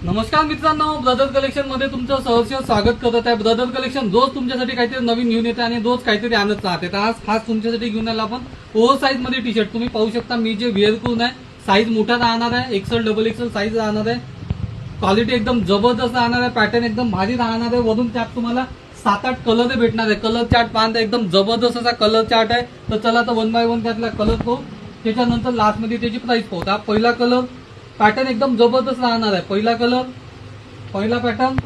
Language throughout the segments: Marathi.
नमस्कार मित्रांनो, ब्रदर कलेक्शन मध्ये तुमचं सहर्ष स्वागत करत आहे। ब्रदर कलेक्शन रोज तुमच्यासाठी काहीतरी नवीन घेऊन येते आणि रोज काहीतरी आणत राहते। तर आज खास तुमच्यासाठी घेऊन आला आपण ओव्हर साईज मध्ये टी शर्ट। तुम्ही पाहू शकता मी जे वेअर करून आहे साईज मोठा राहणार आहे, एक्सेल डबल एक्सेल साईज राहणार आहे। क्वालिटी एकदम जबरदस्त राहणार आहे, पॅटर्न एकदम भारी राहणार आहे। वरून त्यात तुम्हाला 7-8 कलर भेटणार आहे। कलर चार्ट पाहता एकदम जबरदस्त असा कलर चार्ट आहे। तर चला तर वन बाय वन त्यातला कलर पाहू, त्याच्यानंतर लास्ट मध्ये त्याची प्राइस पाहू। हा पहिला कलर पॅटर्न एकदम जबरदस्त राहणार आहे। पहिला पॅटर्न,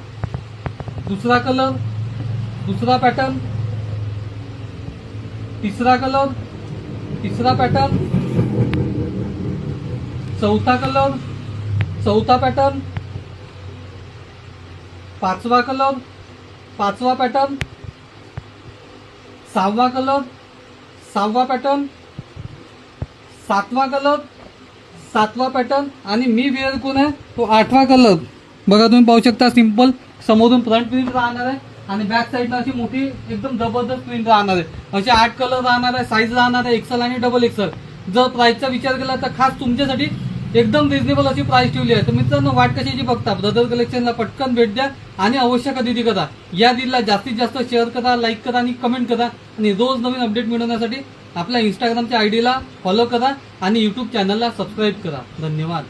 दुसरा कलर, दुसरा पॅटर्न, तिसरा कलर, तिसरा पॅटर्न, चौथा कलर, चौथा पॅटर्न, पाचवा कलर, पाचवा पॅटर्न, सहावा कलर, सहावा पॅटर्न, सातवा कलर, सातवा पॅटर्न आणि मी वेअर कोण आहे तो 8वा कलर। बघा तुम्ही पाहू शकता सिंपल समोरून फ्रंट प्रिंट राहणार आहे आणि बॅक साईडला अशी मोठी एकदम जबरदस्त प्रिंट राहणार आहे। असे 8 कलर राहणार आहे, साईज राहणार आहे एक्सेल आणि डबल एक्सेल। जर प्राइसचा विचार केला तर खास तुमच्यासाठी एकदम रिजनेबल अशी प्राइस ठेवली आहे। तर मित्रांनो वाट कशाची बघता, ब्रदर कलेक्शनला पटकन भेट द्या आणि अवश्य खरेदी करा। या रीलला जास्तीत जास्त शेअर करा, लाईक करा आणि कमेंट करा आणि रोज नवीन अपडेट मिळवण्यासाठी आपल्या इंस्टाग्रामच्या आयडीला फॉलो करा आणि यूट्यूब चॅनलला सबस्क्राईब करा। धन्यवाद।